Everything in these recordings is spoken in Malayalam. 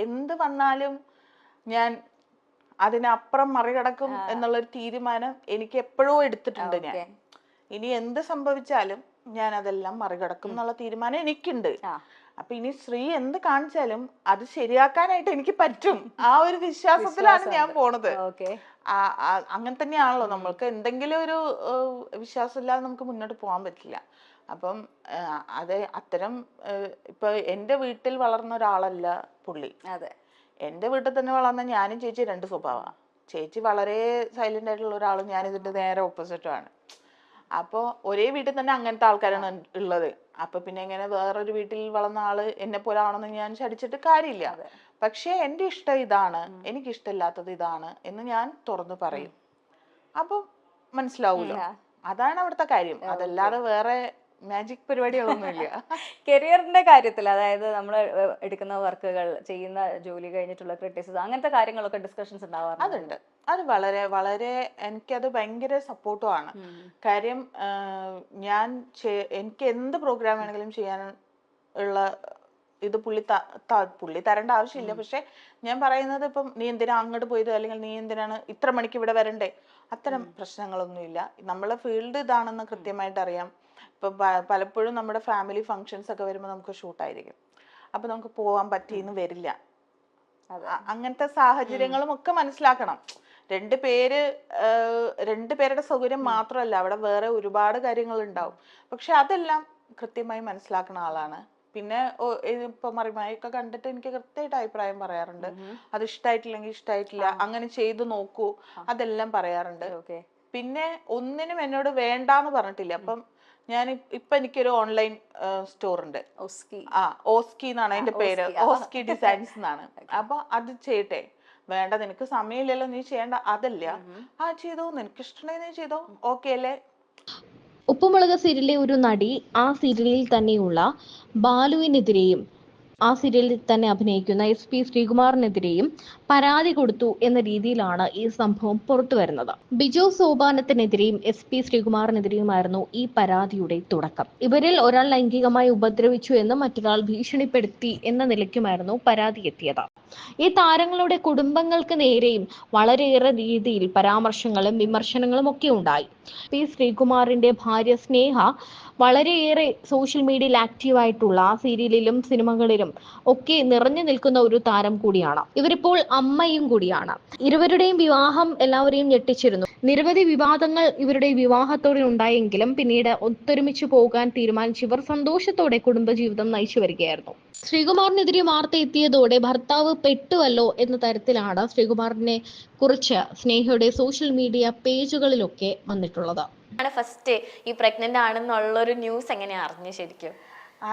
എന്ത് വന്നാലും ഞാൻ അതിനപ്പുറം മറികടക്കും എന്നുള്ളൊരു തീരുമാനം എനിക്ക് എപ്പോഴോ എടുത്തിട്ടുണ്ട് ഞാൻ. ഇനി എന്ത് സംഭവിച്ചാലും ഞാൻ അതെല്ലാം മറികടക്കും എന്നുള്ള തീരുമാനം എനിക്കുണ്ട്. അപ്പൊ ഇനി ശ്രീ എന്ത് കാണിച്ചാലും അത് ശരിയാക്കാനായിട്ട് എനിക്ക് പറ്റും. ആ ഒരു വിശ്വാസത്തിലാണ് ഞാൻ പോണത്. അങ്ങനെ തന്നെയാണല്ലോ, നമ്മൾക്ക് എന്തെങ്കിലും ഒരു വിശ്വാസം ഇല്ലാതെ നമുക്ക് മുന്നോട്ട് പോകാൻ പറ്റില്ല. അപ്പം അത്തരം ഇപ്പൊ എന്റെ വീട്ടിൽ വളർന്ന ഒരാളല്ല പുള്ളി. എന്റെ വീട്ടിൽ തന്നെ വളർന്ന ഞാനും ചേച്ചി രണ്ട് സ്വഭാവമാണ്. ചേച്ചി വളരെ സൈലന്റ് ആയിട്ടുള്ള ഒരാളും ഞാൻ ഇതിന്റെ നേരെ ഓപ്പോസിറ്റുമാണ്. അപ്പോൾ ഒരേ വീട്ടിൽ തന്നെ അങ്ങനത്തെ ആൾക്കാരാണ് ഉള്ളത്. അപ്പൊ പിന്നെ ഇങ്ങനെ വേറൊരു വീട്ടിൽ വളർന്ന ആള് എന്നെ പോലെ ആണെന്ന് ഞാൻ ശടിച്ചിട്ട് കാര്യമില്ല. പക്ഷെ എന്റെ ഇഷ്ടം ഇതാണ്, എനിക്ക് ഇഷ്ടമില്ലാത്തത് ഇതാണ് എന്ന് ഞാൻ തുറന്നു പറയും. അപ്പം മനസ്സിലാവൂലോ. അതാണ് അവിടുത്തെ കാര്യം. അതല്ലാതെ വേറെ മാജിക് പരിപാടികളൊന്നുമില്ല. കരിയറിന്റെ കാര്യത്തിൽ, അതായത് നമ്മൾ എടുക്കുന്ന വർക്കുകൾ, ചെയ്യുന്ന ജോലി കഴിഞ്ഞിട്ടുള്ള ക്രിറ്റിസിസം, അങ്ങനത്തെ കാര്യങ്ങളൊക്കെ ഡിസ്കഷൻസ് ഉണ്ടാവാറുണ്ട്? അതുണ്ട്. അത് വളരെ വളരെ എനിക്കത് ഭയങ്കര സപ്പോർട്ടും ആണ്. കാര്യം എനിക്ക് എന്ത് പ്രോഗ്രാം വേണമെങ്കിലും ചെയ്യാൻ ഉള്ള ഇത് പുള്ളി തരേണ്ട ആവശ്യമില്ല. പക്ഷെ ഞാൻ പറയുന്നത്, ഇപ്പം നീ എന്തിനാ അങ്ങോട്ട് പോയത്, അല്ലെങ്കിൽ നീ എന്തിനാണ് ഇത്ര മണിക്ക് ഇവിടെ വരണ്ടേ, അത്തരം പ്രശ്നങ്ങളൊന്നുമില്ല. നമ്മളെ ഫീൽഡ് ഇതാണെന്ന് കൃത്യമായിട്ട് അറിയാം. ഇപ്പൊ പലപ്പോഴും നമ്മുടെ ഫാമിലി ഫങ്ഷൻസ് ഒക്കെ വരുമ്പോൾ നമുക്ക് ഷൂട്ടായിരിക്കും. അപ്പൊ നമുക്ക് പോവാൻ പറ്റിയെന്ന് വരില്ല. അങ്ങനത്തെ സാഹചര്യങ്ങളും ഒക്കെ മനസ്സിലാക്കണം. രണ്ടുപേരുടെ സൗകര്യം മാത്രമല്ല, അവിടെ വേറെ ഒരുപാട് കാര്യങ്ങൾ ഉണ്ടാവും. പക്ഷെ അതെല്ലാം കൃത്യമായി മനസ്സിലാക്കുന്ന ആളാണ്. പിന്നെ ഇപ്പൊ മറിമായൊക്കെ കണ്ടിട്ട് എനിക്ക് കൃത്യമായിട്ട് അഭിപ്രായം പറയാറുണ്ട്. അത് ഇഷ്ടമായിട്ടില്ലെങ്കിൽ ഇഷ്ടമായിട്ടില്ല, അങ്ങനെ ചെയ്തു നോക്കൂ, അതെല്ലാം പറയാറുണ്ട്. പിന്നെ ഒന്നിനും എന്നോട് വേണ്ടാന്ന് പറഞ്ഞിട്ടില്ല. അപ്പം ഇപ്പൊ എനിക്കൊരു ഓൺലൈൻ സ്റ്റോർ ഉണ്ട്. ഓസ്കി എന്നാണ് അതിന്റെ പേര്. ഓസ്കി ഡിസൈൻസ് എന്നാണ്. അപ്പൊ അത് ചെയ്യട്ടെ, വേണ്ട നിനക്ക് സമയമില്ലല്ലോ, നീ ചെയ്യണ്ട, അതല്ല, ചെയ്തോ, നിനക്ക് ഇഷ്ടമുണ്ടെങ്കിൽ നീ ചെയ്തോ, ഓക്കെ അല്ലേ. ഉപ്പുമുളക് സീരിയലിലെ ഒരു നടി ആ സീരിയലിൽ തന്നെയുള്ള ബാലുവിനെതിരെയും ആ സീരിയലിൽ തന്നെ അഭിനയിക്കുന്ന SP ശ്രീകുമാറിനെതിരെയും പരാതി കൊടുത്തു എന്ന രീതിയിലാണ് ഈ സംഭവം പുറത്തു വരുന്നത്. ബിജു സോപാനത്തിനെതിരെയും SP ശ്രീകുമാറിനെതിരെയുമായിരുന്നു ഈ പരാതിയുടെ തുടക്കം. ഇവരിൽ ഒരാൾ ലൈംഗികമായി ഉപദ്രവിച്ചു എന്ന് മറ്റൊരാൾ ഭീഷണിപ്പെടുത്തി എന്ന നിലയ്ക്കുമായിരുന്നു പരാതി എത്തിയത്. ഈ താരങ്ങളുടെ കുടുംബങ്ങൾക്ക് നേരെയും വളരെയേറെ രീതിയിൽ പരാമർശങ്ങളും വിമർശനങ്ങളും ഒക്കെ ഉണ്ടായി. ശ്രീകുമാറിന്റെ ഭാര്യ സ്നേഹ വളരെയേറെ സോഷ്യൽ മീഡിയയിൽ ആക്റ്റീവായിട്ടുള്ള സീരിയലിലും സിനിമകളിലും ഒക്കെ നിറഞ്ഞു നിൽക്കുന്ന ഒരു താരം കൂടിയാണ്. ഇവരിപ്പോൾ അമ്മയും കൂടിയാണ്. ഇരുവരുടെയും വിവാഹം എല്ലാവരെയും ഞെട്ടിച്ചിരുന്നു. നിരവധി വിവാദങ്ങൾ ഇവരുടെ വിവാഹത്തോടെ ഉണ്ടായെങ്കിലും പിന്നീട് ഒത്തൊരുമിച്ച് പോകാൻ തീരുമാനിച്ച് ഇവർ സന്തോഷത്തോടെ കുടുംബജീവിതം നയിച്ചു വരികയായിരുന്നു. ശ്രീകുമാറിനെതിരെ വാർത്ത എത്തിയതോടെ ഭർത്താവ് പെട്ടുവല്ലോ എന്ന തരത്തിലാണ് ശ്രീകുമാറിനെ കുറിച്ച് സ്നേഹയുടെ സോഷ്യൽ മീഡിയ പേജുകളിലൊക്കെ വന്നിട്ടുള്ളത്. ഫസ്റ്റ് ഈ പ്രഗ്നന്റ് ആണെന്നുള്ളൊരു ന്യൂസ് എങ്ങനെയാ അറിഞ്ഞു ശരിക്കും?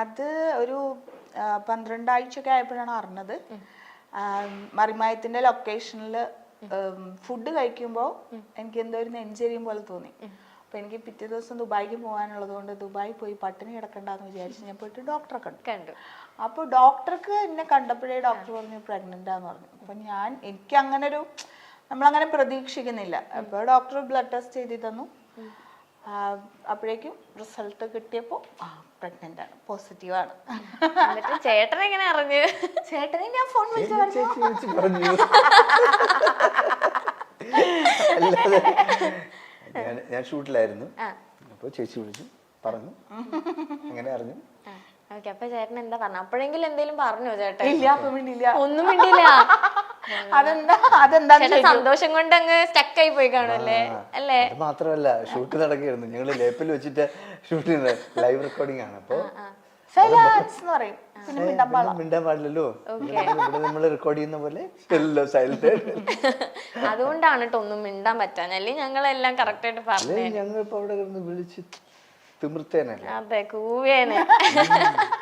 അത് ഒരു 12 ആഴ്ചയൊക്കെ ആയപ്പോഴാണ് അറിഞ്ഞത്. മറിമായത്തിന്റെ ലൊക്കേഷനിൽ ഫുഡ് കഴിക്കുമ്പോൾ എനിക്ക് എന്തോ ഒരു നെഞ്ചെരിയും പോലെ തോന്നി. അപ്പൊ എനിക്ക് പിറ്റേ ദിവസം ദുബായിക്ക് പോകാനുള്ളത് കൊണ്ട് ദുബായി പോയി പട്ടിണി കിടക്കണ്ടെന്ന് വിചാരിച്ച് ഞാൻ പോയിട്ട് ഡോക്ടറെ കണ്ടു. അപ്പൊ ഡോക്ടർക്ക് എന്നെ കണ്ടപ്പോഴേ ഡോക്ടർ പറഞ്ഞു പ്രഗ്നന്റാന്ന് പറഞ്ഞു. അപ്പൊ എനിക്ക് അങ്ങനെ നമ്മളങ്ങനെ പ്രതീക്ഷിക്കുന്നില്ല. അപ്പൊ ഡോക്ടർ ബ്ലഡ് ടെസ്റ്റ് ചെയ്ത് തന്നു. അപ്പോഴേക്കും റിസൾട്ട് കിട്ടിയപ്പോ പ്രഗ്നന്റ് ആണ്, പോസിറ്റീവ് ആണ്. ചേട്ടൻ എങ്ങനെ അറിഞ്ഞു? ചേട്ടനെ ഞാൻ ഫോൺ വിളിച്ചു പറഞ്ഞു. ഞാൻ ഷൂട്ടിലായിരുന്നു. അപ്പൊ ചേച്ചി വിളിച്ചു പറഞ്ഞു, അങ്ങനെ അറിഞ്ഞു. അപ്പൊ ചേട്ടൻ എന്താ പറഞ്ഞു? അപ്പോഴെങ്കിലും എന്തെങ്കിലും പറഞ്ഞോ ചേട്ടൻ? ഇല്ല, ഒന്നും മിണ്ടില്ല. അതെന്താ സന്തോഷം കൊണ്ട് അങ്ങ് സ്റ്റക്ക് ആയി പോയി കാണുമല്ലേ? അല്ലേ? മാത്രമല്ല, ഷൂട്ട് നടക്കുകയായിരുന്നു. ഞങ്ങള് ലേപ്പിൽ വെച്ചിട്ട് ഷൂട്ട് ചെയ്യുന്നത്, ലൈവ് റെക്കോർഡിംഗ് ആണ്. അപ്പൊ മിണ്ടാൻ പാടില്ലല്ലോ, ഇവിടെ നമ്മള് റെക്കോർഡ് ചെയ്യുന്ന പോലെ എല്ലാം സൈലന്റ്. അതുകൊണ്ടാണ് കേട്ടോ ഒന്നും മിണ്ടാൻ പറ്റാൻ. അല്ലെങ്കിൽ ഞങ്ങളെല്ലാം കറക്റ്റ് ആയിട്ട് പറഞ്ഞു. ഞങ്ങൾ ഇപ്പൊ അവിടെ വിളിച്ച് തിമിർത്തേനല്ലേ? അതെ, കൂവേനെ.